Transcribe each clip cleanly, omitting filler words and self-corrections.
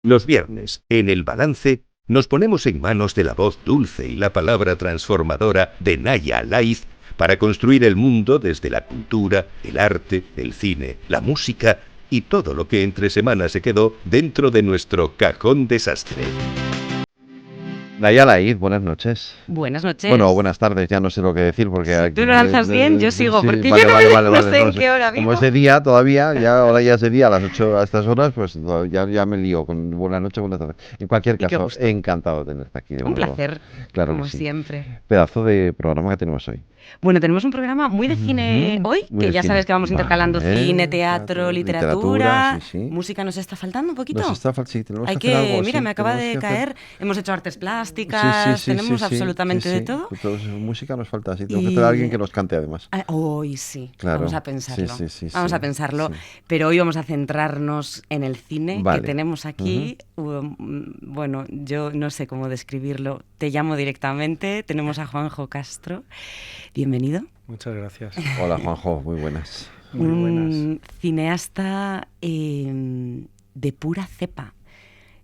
Los viernes, en El Balance, nos ponemos en manos de la voz dulce y la palabra transformadora de Naya Laiz para construir el mundo desde la cultura, el arte, el cine, la música y todo lo que entre semanas se quedó dentro de nuestro cajón desastre. Naya Laiz, buenas noches. Buenas noches. Bueno, buenas tardes, ya no sé lo que decir porque... Si tú lo lanzas bien, yo sigo, sí, porque vale, yo no sé en sé. qué hora vivo. Como es de día todavía, ahora ya es de día a las 8 a estas horas, pues ya me lío con buenas noches, buenas tardes. En cualquier caso, encantado de tenerte aquí. Un placer, claro como que sí. siempre. Pedazo de programa que tenemos hoy. Bueno, tenemos un programa muy de cine hoy, Muy que de ya cine. sabes que vamos intercalando cine, Teatro, teatro, literatura, sí, sí. Música nos está faltando un poquito. Sí, tenemos Hay que hacer algo. mira, sí, me acaba tenemos de que caer, hacer... hemos hecho artes plásticas, tenemos absolutamente de todo. Entonces, música nos falta, sí. Tenemos que tener a alguien que nos cante además. Hoy sí, Claro. vamos a pensarlo. Vamos a pensarlo, sí. pero hoy vamos a centrarnos en el cine Vale. que tenemos aquí. Bueno, yo no sé cómo describirlo. Te llamo directamente. Tenemos a Juanjo Castro. Bienvenido. Muchas gracias. Hola, Juanjo, muy buenas. Muy buenas. Un cineasta de pura cepa.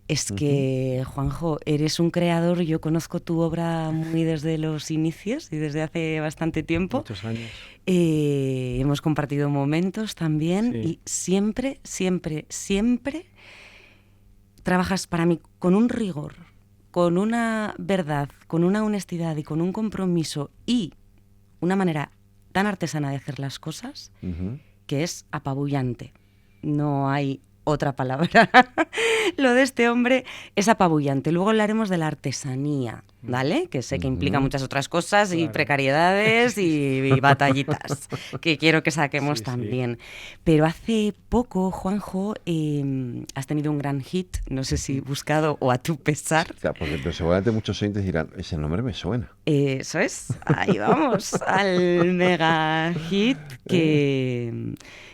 Es que, Juanjo, eres un creador, yo conozco tu obra muy desde los inicios y desde hace bastante tiempo. Muchos años. Hemos compartido momentos también Sí. y siempre trabajas para mí con un rigor, con una verdad, con una honestidad y con un compromiso y una manera tan artesana de hacer las cosas que es apabullante. No hay otra palabra. Lo de este hombre es apabullante. Luego hablaremos de la artesanía, ¿vale? Que sé que implica muchas otras cosas y precariedades y batallitas que quiero que saquemos también. Pero hace poco, Juanjo, has tenido un gran hit, no sé si buscado o a tu pesar. Ya, porque seguramente muchos oyentes dirán, ese nombre me suena. Eso es, ahí vamos, al mega hit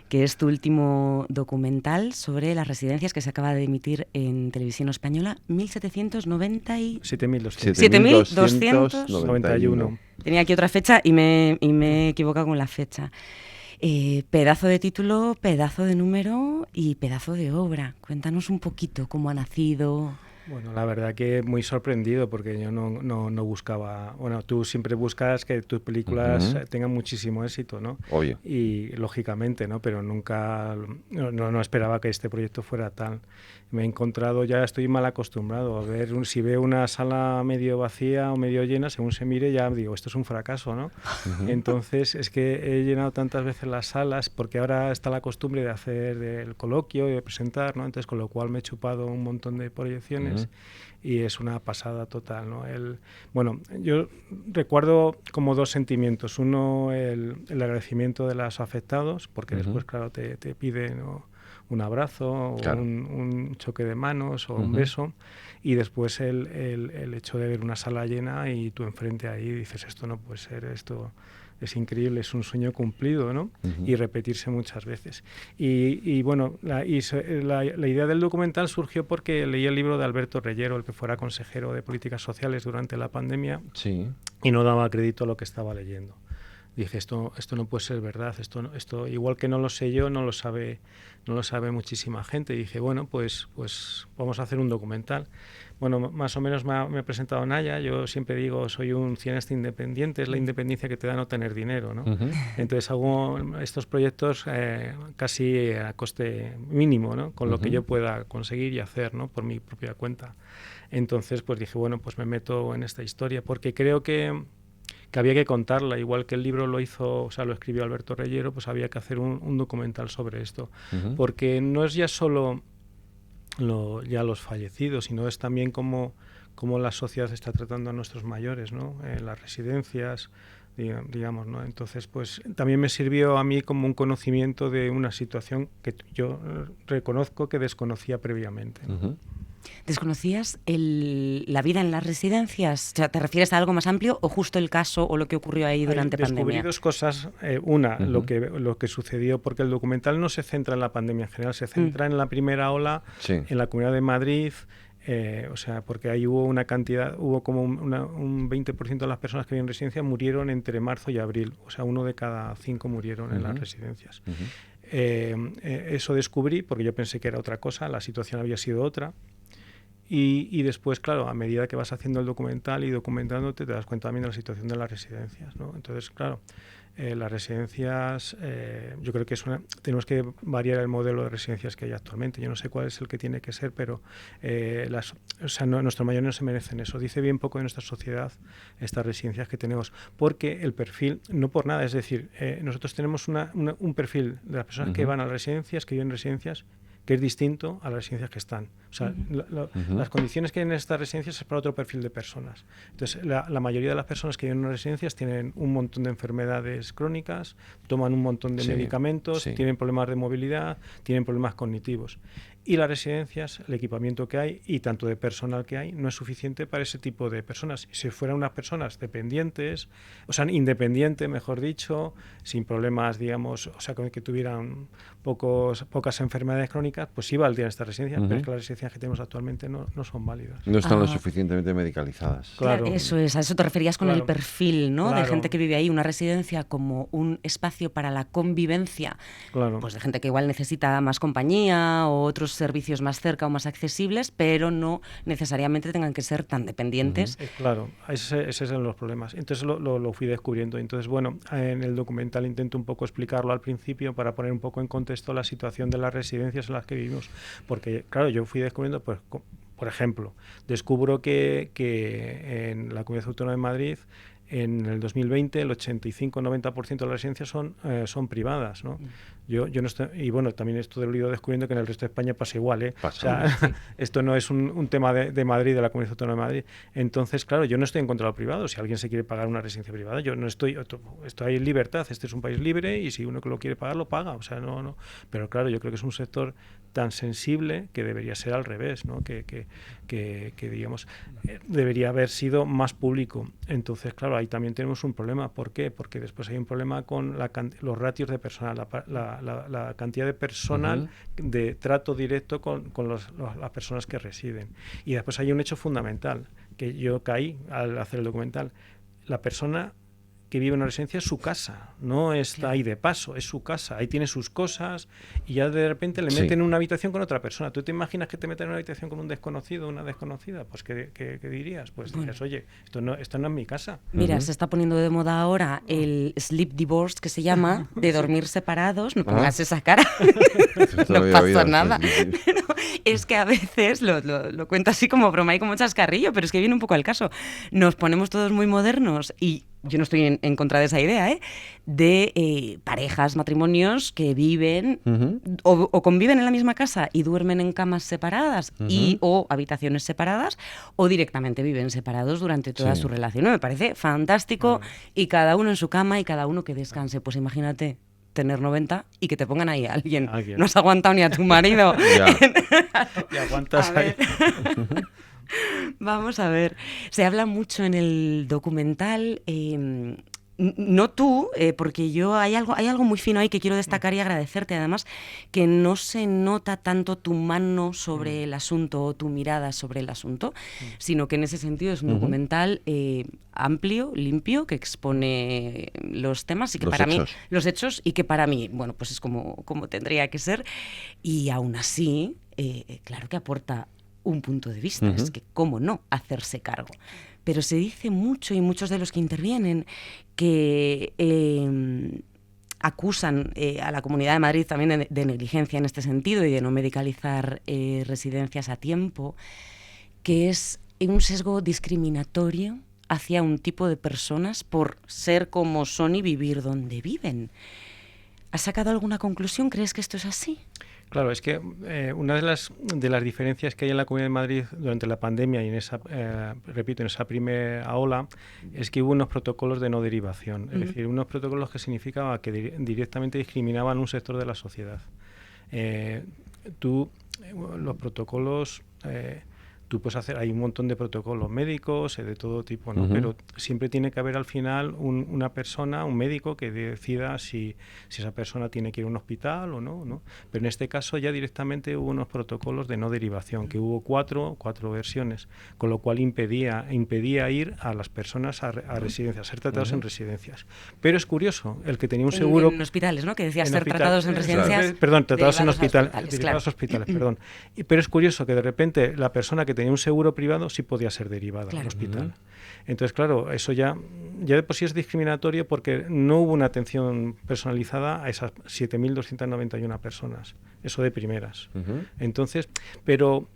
que es tu último documental sobre las residencias que se acaba de emitir en Televisión Española, 7.291. Tenía aquí otra fecha y me he equivocado con la fecha. Pedazo de título, pedazo de número y pedazo de obra. Cuéntanos un poquito cómo ha nacido. Bueno, la verdad que muy sorprendido porque yo no buscaba... Bueno, tú siempre buscas que tus películas tengan muchísimo éxito, ¿no? Obvio. Y lógicamente, ¿no? Pero nunca... No esperaba que este proyecto fuera tal. Me he encontrado, ya estoy mal acostumbrado a ver, si veo una sala medio vacía o medio llena, según se mire ya digo, esto es un fracaso, ¿no? Entonces es que he llenado tantas veces las salas porque ahora está la costumbre de hacer el coloquio y de presentar, ¿no? Entonces con lo cual me he chupado un montón de proyecciones y es una pasada total, ¿no? Bueno, yo recuerdo como dos sentimientos. Uno, el agradecimiento de los afectados, porque después, claro, te piden, ¿no?, un abrazo, claro, o un choque de manos o un beso, y después el hecho de ver una sala llena y tú enfrente ahí dices, esto no puede ser, esto es increíble, es un sueño cumplido, ¿no? Y repetirse muchas veces. Y bueno, la idea del documental surgió porque leí el libro de Alberto Reyero, el que fuera consejero de Políticas Sociales durante la pandemia, y no daba crédito a lo que estaba leyendo. Dije, esto no puede ser verdad, esto igual que no lo sé yo, no lo sabe muchísima gente. Y dije, bueno, pues vamos a hacer un documental. Bueno, más o menos me ha presentado Naya. Yo siempre digo, soy un cineasta independiente, es la independencia que te da no tener dinero, ¿no? Entonces hago estos proyectos casi a coste mínimo, ¿no? Con lo que yo pueda conseguir y hacer, ¿no? Por mi propia cuenta. Entonces, pues dije, bueno, pues me meto en esta historia, porque creo que había que contarla, igual que el libro lo escribió Alberto Reyero, pues había que hacer un documental sobre esto, porque no es ya solo ya los fallecidos, sino es también cómo la sociedad está tratando a nuestros mayores, ¿no? En las residencias, digamos, ¿no? Entonces, pues también me sirvió a mí como un conocimiento de una situación que yo reconozco que desconocía previamente, ¿no? ¿Desconocías la vida en las residencias? O sea, ¿te refieres a algo más amplio o justo el caso o lo que ocurrió ahí durante pandemia? Descubrí dos cosas. Una, lo que sucedió, porque el documental no se centra en la pandemia en general, se centra en la primera ola, en la Comunidad de Madrid, porque ahí hubo como un 20% de las personas que vivían en residencia murieron entre marzo y abril. O sea, 1 de cada 5 murieron en las residencias. Eso descubrí porque yo pensé que era otra cosa, la situación había sido otra. Y después, claro, a medida que vas haciendo el documental y documentándote, te das cuenta también de la situación de las residencias, ¿no? Entonces, claro, las residencias, yo creo que tenemos que variar el modelo de residencias que hay actualmente. Yo no sé cuál es el que tiene que ser, pero nuestros mayores no se merecen eso. Dice bien poco de nuestra sociedad estas residencias que tenemos, porque el perfil, no por nada, es decir, nosotros tenemos un perfil de las personas que van a las residencias, que viven en residencias, que es distinto a las residencias que están. O sea, las condiciones que hay en estas residencias es para otro perfil de personas. Entonces, la mayoría de las personas que viven en residencias tienen un montón de enfermedades crónicas, toman un montón de medicamentos, tienen problemas de movilidad, tienen problemas cognitivos. Y las residencias, el equipamiento que hay y tanto de personal que hay, no es suficiente para ese tipo de personas. Si fueran unas personas dependientes, o sea, independientes, mejor dicho, sin problemas, digamos, o sea, que tuvieran pocas enfermedades crónicas, pues sí valdrían estas residencias, pero es que las residencias que tenemos actualmente no son válidas. No están lo suficientemente medicalizadas. Claro, eso es, a eso te referías con el perfil, ¿no? De gente que vive ahí, una residencia como un espacio para la convivencia, pues de gente que igual necesita más compañía o otros servicios más cerca o más accesibles, pero no necesariamente tengan que ser tan dependientes. Claro, ese son los problemas. Entonces lo fui descubriendo. Entonces, bueno, en el documental intento un poco explicarlo al principio para poner un poco en contexto la situación de las residencias en las que vivimos. Porque, claro, yo fui descubriendo, pues, por ejemplo, descubro que en la Comunidad Autónoma de Madrid, en el 2020 el 85-90% de las residencias son privadas, ¿no? Yo no estoy, y bueno, también esto lo he ido descubriendo que en el resto de España pasa igual, esto no es un tema de Madrid, de la Comunidad Autónoma de Madrid. Entonces, claro, yo no estoy en contra de lo privado. Si alguien se quiere pagar una residencia privada, yo no estoy en libertad. Este es un país libre y si uno que lo quiere pagar, lo paga. O sea, no. Pero claro, yo creo que es un sector tan sensible que debería ser al revés, ¿no? Que digamos, debería haber sido más público. Entonces, claro, ahí también tenemos un problema. ¿Por qué? Porque después hay un problema con los ratios de personal, la cantidad de personal de trato directo con las personas que residen. Y después hay un hecho fundamental, que yo caí al hacer el documental. La persona que vive en una residencia es su casa, no está ahí de paso, es su casa, ahí tiene sus cosas y ya de repente le meten en una habitación con otra persona. ¿Tú te imaginas que te meten en una habitación con un desconocido o una desconocida? Pues ¿qué dirías? Pues dirías, oye, esto no es mi casa. Mira, se está poniendo de moda ahora el sleep divorce, que se llama, de dormir separados. No pongas esa cara, no pasa nada. Pero es que a veces, lo cuento así como broma y como chascarrillo, pero es que viene un poco al caso. Nos ponemos todos muy modernos y yo no estoy en contra de esa idea, de parejas, matrimonios que viven o conviven en la misma casa y duermen en camas separadas o habitaciones separadas, o directamente viven separados durante toda su relación. Me parece fantástico y cada uno en su cama y cada uno que descanse. Pues imagínate tener 90 y que te pongan ahí a alguien. No has aguantado ni a tu marido. Y aguantas ahí. Vamos a ver, se habla mucho en el documental, no tú, porque hay algo muy fino ahí que quiero destacar y agradecerte, además, que no se nota tanto tu mano sobre el asunto o tu mirada sobre el asunto, sino que en ese sentido es un documental amplio, limpio, que expone los temas y que los hechos y que para mí, bueno, pues es como tendría que ser, y aún así, claro que aporta un punto de vista, es que cómo no hacerse cargo. Pero se dice mucho, y muchos de los que intervienen, que acusan a la Comunidad de Madrid también de negligencia en este sentido y de no medicalizar residencias a tiempo, que es un sesgo discriminatorio hacia un tipo de personas por ser como son y vivir donde viven. ¿Has sacado alguna conclusión? ¿Crees que esto es así? Claro, es que una de las diferencias que hay en la Comunidad de Madrid durante la pandemia y en esa primera ola es que hubo unos protocolos de no derivación, es decir, unos protocolos que significaban que directamente discriminaban un sector de la sociedad. Los protocolos... Tú puedes hacer, hay un montón de protocolos médicos, de todo tipo, ¿no? Pero siempre tiene que haber al final una persona, un médico que decida si esa persona tiene que ir a un hospital o no. Pero en este caso ya directamente hubo unos protocolos de no derivación, que hubo cuatro versiones, con lo cual impedía ir a las personas a residencias, ser tratados en residencias. Pero es curioso, el que tenía un seguro... En hospitales, ¿no? Que decías ser tratados en residencias... Perdón, tratados en hospitales, perdón. Pero es curioso que de repente la persona que tenía un seguro privado sí podía ser derivada al hospital. Entonces, claro, eso ya de por sí es discriminatorio porque no hubo una atención personalizada a esas 7.291 personas. Eso de primeras. Entonces, pero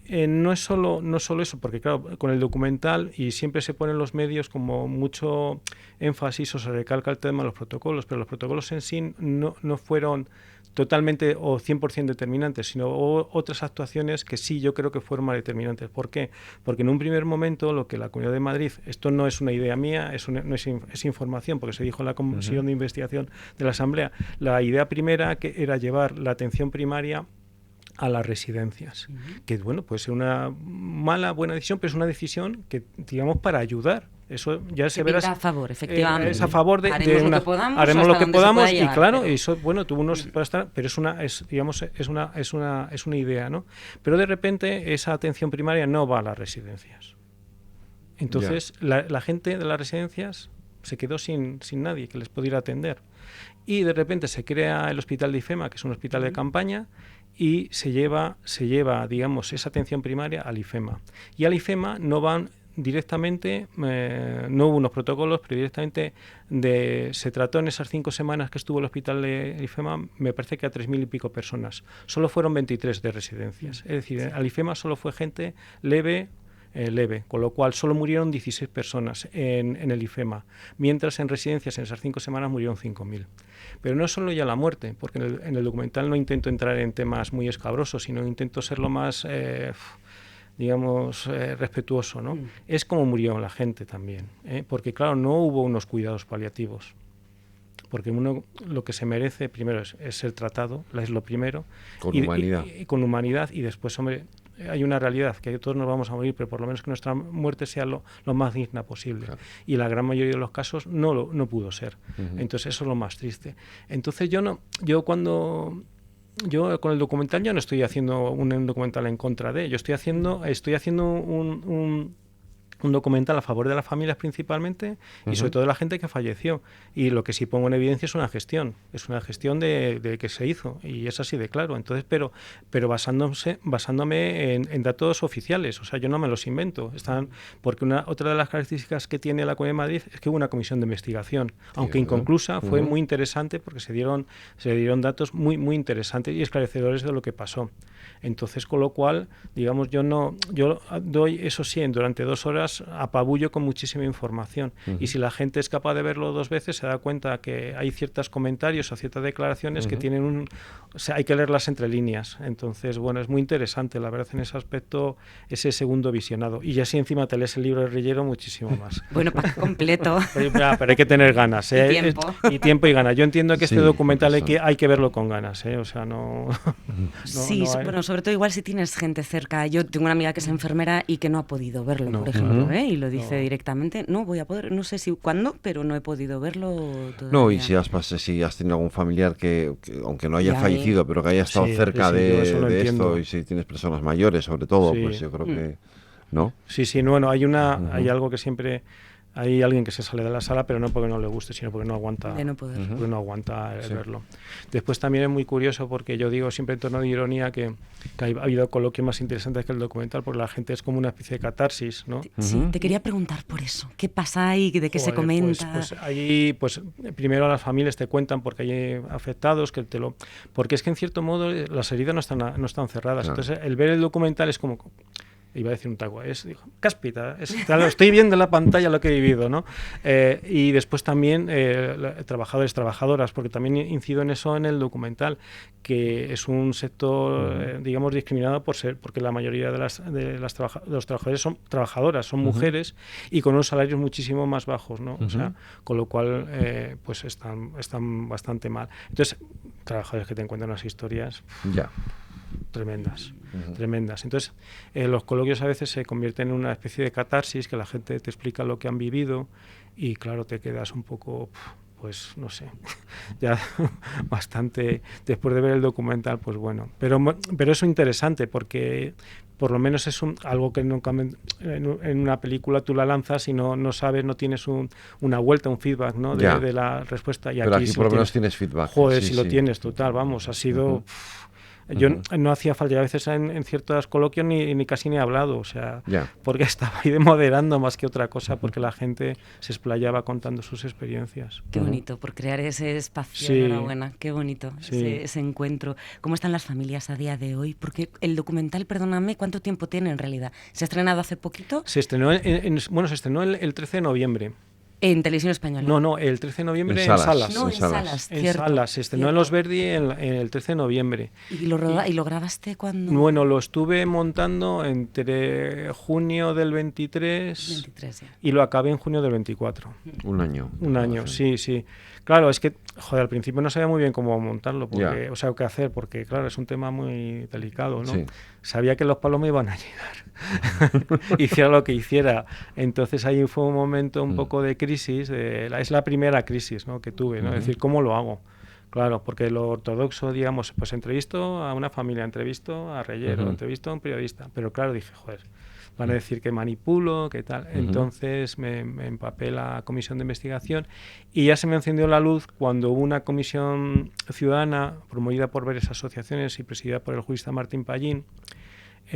no es solo eso, porque claro, con el documental, y siempre se ponen los medios como mucho énfasis o se recalca el tema de los protocolos, pero los protocolos en sí no fueron totalmente o 100% determinantes, sino otras actuaciones que sí yo creo que fueron más determinantes. ¿Por qué? Porque en un primer momento lo que la Comunidad de Madrid, esto no es una idea mía, es información, porque se dijo en la Comisión de Investigación de la Asamblea, la idea primera que era llevar la atención primaria a las residencias, que bueno, puede ser una buena decisión, pero es una decisión que, digamos, para ayudar. Eso ya se verá. A favor, efectivamente. Es a favor de haremos lo que podamos y llegar, claro, pero... eso, bueno, tuvo unos para estar, pero es una idea, ¿no? Pero de repente esa atención primaria no va a las residencias. Entonces la gente de las residencias se quedó sin nadie que les pudiera atender. Y de repente se crea el hospital de IFEMA, que es un hospital de campaña, y se lleva, digamos, esa atención primaria al IFEMA. Y al IFEMA no van directamente, no hubo unos protocolos, pero directamente se trató en esas 5 semanas que estuvo el hospital de IFEMA, me parece que a 3.000 y pico personas. Solo fueron 23 de residencias. Es decir, al IFEMA solo fue gente leve, con lo cual solo murieron 16 personas en el IFEMA, mientras en residencias en esas 5 semanas murieron 5.000. Pero no es solo ya la muerte, porque en el documental no intento entrar en temas muy escabrosos, sino intento ser lo más, digamos, respetuoso, ¿no? Es como murió la gente también, porque claro, no hubo unos cuidados paliativos. Porque uno lo que se merece primero es ser tratado, es lo primero. Con humanidad. Y con humanidad, y después, hombre, hay una realidad, que todos nos vamos a morir, pero por lo menos que nuestra muerte sea lo más digna posible. Claro. Y la gran mayoría de los casos no pudo ser. Entonces eso es lo más triste. Entonces yo con el documental ya no estoy haciendo un documental en contra de, yo estoy haciendo un documental a favor de las familias principalmente y sobre todo de la gente que falleció. Y lo que sí pongo en evidencia es una gestión de que se hizo, y es así de claro. Entonces, pero basándome en datos oficiales, o sea, yo no me los invento. Porque otra de las características que tiene la Comunidad de Madrid es que hubo una comisión de investigación, aunque inconclusa, fue muy interesante porque se dieron datos muy, muy interesantes y esclarecedores de lo que pasó. Entonces, con lo cual, digamos, yo doy, eso sí, durante 2 horas apabullo con muchísima información. Y si la gente es capaz de verlo 2 veces, se da cuenta que hay ciertos comentarios o ciertas declaraciones que tienen o sea, hay que leerlas entre líneas. Entonces, bueno, es muy interesante, la verdad, en ese aspecto, ese segundo visionado. Y ya si encima te lees el libro de Rillero, muchísimo más. Bueno, pack completo. Pero hay que tener ganas, ¿eh? Y tiempo y ganas. Yo entiendo que este documental hay que verlo con ganas, ¿eh? O sea, sí, bueno, sobre todo igual si tienes gente cerca. Yo tengo una amiga que es enfermera y que no ha podido verlo, por ejemplo, y lo dice directamente. No voy a poder, no sé si cuándo, pero no he podido verlo todavía. No, y si has tenido algún familiar que aunque no haya fallecido, pero que haya estado cerca de esto, y si tienes personas mayores sobre todo, pues yo creo que, ¿no? Sí, bueno, hay algo que siempre... Hay alguien que se sale de la sala, pero no porque no le guste, sino porque no aguanta, porque no aguanta verlo. Después también es muy curioso porque yo digo siempre en tono de ironía que ha habido coloquios más interesantes que el documental, porque la gente es como una especie de catarsis, ¿no? Sí, te quería preguntar por eso. ¿Qué pasa ahí? ¿De qué se comenta? Pues ahí, primero las familias te cuentan porque hay afectados, porque es que en cierto modo las heridas no están cerradas. Claro. Entonces el ver el documental es como... Iba a decir un taco, cáspita, estoy viendo en la pantalla lo que he vivido, ¿no? Y después también trabajadores, trabajadoras, porque también incido en eso en el documental, que es un sector, digamos, discriminado porque la mayoría de los trabajadores son trabajadoras, son mujeres y con unos salarios muchísimo más bajos, ¿no? O sea, con lo cual, pues están bastante mal. Entonces, trabajadores que te encuentran unas historias... tremendas. Entonces, los coloquios a veces se convierten en una especie de catarsis, que la gente te explica lo que han vivido y claro, te quedas un poco, pues no sé, ya bastante, después de ver el documental, pues bueno. Pero es interesante porque por lo menos es algo que nunca en una película tú la lanzas y no sabes, no tienes una vuelta, un feedback, ¿no? de la respuesta. Y pero aquí por lo menos tienes feedback. Joder, si lo tienes, total, vamos, ha sido... Yo no hacía falta, a veces en ciertos coloquios ni casi ni he hablado, o sea, porque estaba ahí de moderando más que otra cosa, porque la gente se explayaba contando sus experiencias. Qué bonito, por crear ese espacio, enhorabuena, qué bonito ese encuentro. ¿Cómo están las familias a día de hoy? Porque el documental, perdóname, ¿cuánto tiempo tiene en realidad? ¿Se ha estrenado hace poquito? Se estrenó, se estrenó el 13 de noviembre. ¿En Televisión Española? No, el 13 de noviembre en salas. No, en salas, en salas. Se estrenó en Los Verdi el 13 de noviembre. ¿Y lo grabaste cuándo? Bueno, lo estuve montando entre junio del 23 y lo acabé en junio del 24. Un año. Un año, sí. Claro, es que, al principio no sabía muy bien cómo montarlo, porque, o sea, qué hacer, porque, claro, es un tema muy delicado, ¿no? Sí. Sabía que los palos me iban a llegar, hiciera lo que hiciera. Entonces ahí fue un momento un poco de crisis, es la primera crisis, ¿no?, que tuve, ¿no? Es decir, ¿cómo lo hago? Claro, porque lo ortodoxo, digamos, pues entrevisto a una familia, entrevisto a Reyero, entrevisto a un periodista, pero claro, dije, van a decir que manipulo, que tal. Entonces me empapé la comisión de investigación y ya se me encendió la luz cuando hubo una comisión ciudadana promovida por varias asociaciones y presidida por el jurista Martín Pallín,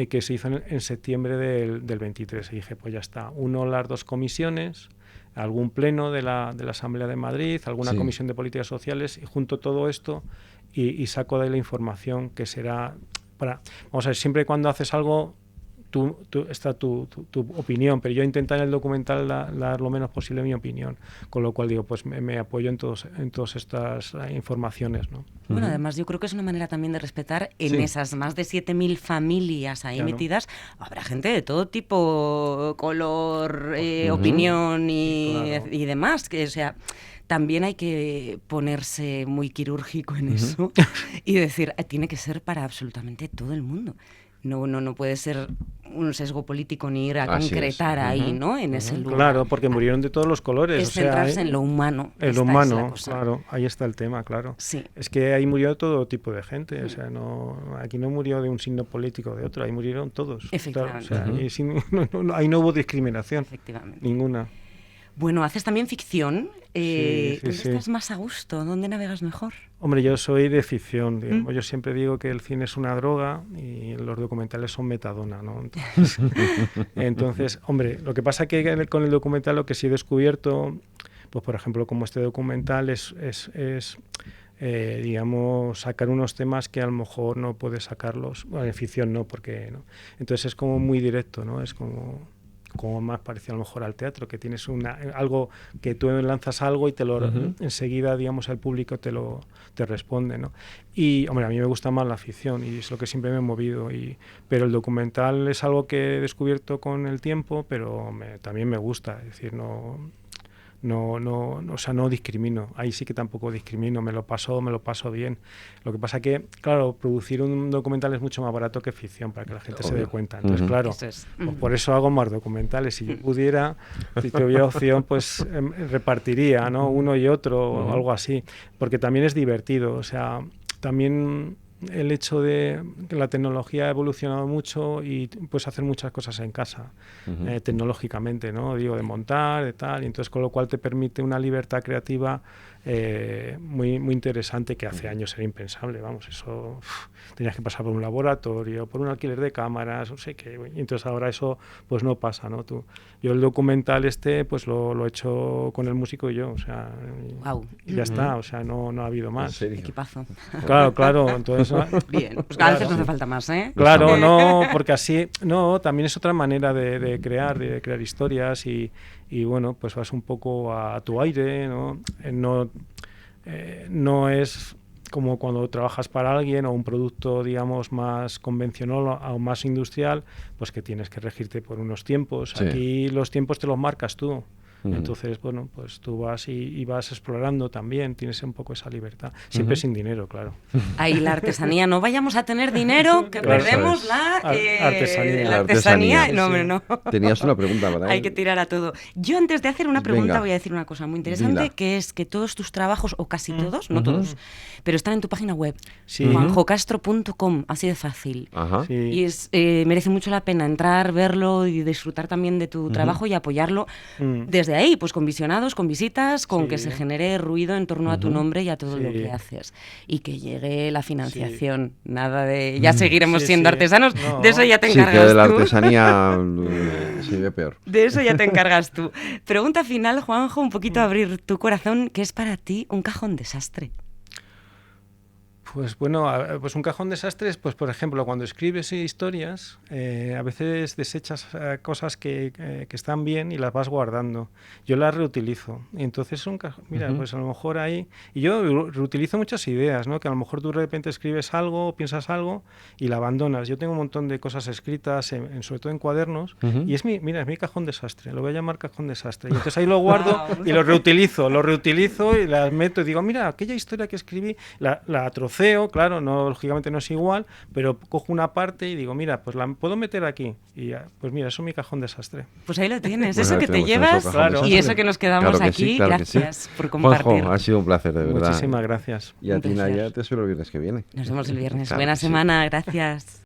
que se hizo en septiembre del 23. Y dije, pues ya está, las dos comisiones, algún pleno de la Asamblea de Madrid, alguna comisión de políticas sociales, y junto todo esto y saco de la información que será para... Vamos a ver, siempre cuando haces algo... está tu opinión, pero yo intento en el documental dar lo menos posible mi opinión, con lo cual digo, pues me apoyo en todas estas informaciones, ¿no? Bueno, además yo creo que es una manera también de respetar en esas más de 7.000 familias ahí metidas, habrá gente de todo tipo, color, opinión y demás, que o sea... También hay que ponerse muy quirúrgico en eso y decir, tiene que ser para absolutamente todo el mundo. No puede ser un sesgo político ni ir a concretar ahí, ¿no? En ese lugar. Claro, porque murieron de todos los colores. Es centrarse en lo humano. En lo humano, claro. Ahí está el tema, claro. Sí. Es que ahí murió todo tipo de gente. O sea, aquí no murió de un signo político o de otro. Ahí murieron todos. Efectivamente. Claro, o sea, ahí no hubo discriminación. Efectivamente. Ninguna. Bueno, haces también ficción. ¿Dónde estás más a gusto? ¿Dónde navegas mejor? Hombre, yo soy de ficción, digamos. Yo siempre digo que el cine es una droga y los documentales son metadona, ¿no? Entonces, hombre, lo que pasa es que con el documental lo que sí he descubierto, pues por ejemplo, como este documental es digamos, sacar unos temas que a lo mejor no puedes sacarlos, bueno, en ficción no, porque no. Entonces es como muy directo, ¿no? Es como más parecido a lo mejor al teatro, que tienes algo que tú lanzas algo y te lo enseguida, digamos, el público te responde, ¿no? Y, hombre, a mí me gusta más la ficción y es lo que siempre me he movido, pero el documental es algo que he descubierto con el tiempo, pero también me gusta, es decir, o sea, no discrimino, ahí sí que tampoco discrimino, me lo paso bien. Lo que pasa que, claro, producir un documental es mucho más barato que ficción, para que la gente se dé cuenta. Entonces, claro, pues por eso hago más documentales. Si yo pudiera, si tuviera opción, pues repartiría, ¿no? Uno y otro, o algo así, porque también es divertido, o sea, también... El hecho de que la tecnología ha evolucionado mucho y puedes hacer muchas cosas en casa, tecnológicamente, ¿no? Digo, de montar, de tal, y entonces con lo cual te permite una libertad creativa muy, muy interesante que hace años era impensable, vamos, eso tenías que pasar por un laboratorio, por un alquiler de cámaras, no sé qué, y entonces ahora eso pues no pasa, ¿no? Yo el documental pues lo he hecho con el músico y yo, o sea, y ya está, o sea, no ha habido más. Equipazo. Claro, entonces... Bien, pues a veces no hace falta más, ¿eh? Claro, no, porque así, también es otra manera de crear historias y bueno, pues vas un poco a tu aire, ¿no? No es como cuando trabajas para alguien o un producto, digamos, más convencional o más industrial, pues que tienes que regirte por unos tiempos. Sí. Aquí los tiempos te los marcas tú. Entonces, bueno, pues tú vas y vas explorando también, tienes un poco esa libertad, siempre sin dinero, claro. Ahí la artesanía, no vayamos a tener dinero, que perdemos la artesanía. No, hombre, no. Tenías una pregunta para él. Hay que tirar a todo. Yo antes de hacer una pregunta voy a decir una cosa muy interesante, que es que todos tus trabajos, o casi todos, no todos, pero están en tu página web, juanjocastro.com, así de fácil. Sí. Y merece mucho la pena entrar, verlo y disfrutar también de tu trabajo y apoyarlo desde ahí? Pues con visionados, con visitas, con que se genere ruido en torno a tu nombre y a todo lo que haces. Y que llegue la financiación. Nada de ya seguiremos siendo artesanos, no. De eso ya te encargas tú. Sí, que de la artesanía se ve peor. De eso ya te encargas tú. Pregunta final, Juanjo, un poquito abrir tu corazón, ¿qué es para ti un cajón desastre? Pues bueno, pues un cajón desastre es, pues por ejemplo, cuando escribes historias, a veces desechas cosas que están bien y las vas guardando. Yo las reutilizo. Y entonces un cajón, mira, pues a lo mejor ahí... Y yo reutilizo muchas ideas, ¿no? Que a lo mejor tú de repente escribes algo, piensas algo y la abandonas. Yo tengo un montón de cosas escritas, sobre todo en cuadernos, y es mi cajón desastre. Lo voy a llamar cajón desastre. Y entonces ahí lo guardo y lo reutilizo y las meto y digo, mira, aquella historia que escribí, la troceo, claro, no, lógicamente no es igual, pero cojo una parte y digo, mira, pues la puedo meter aquí. Y ya, pues mira, eso es mi cajón desastre. Pues ahí lo tienes, bueno, eso que te llevas y eso que nos quedamos aquí. Gracias por compartir. Juanjo, ha sido un placer, de verdad. Muchísimas gracias. Y a ti, Naya, te espero el viernes que viene. Nos vemos el viernes. Buena semana, gracias.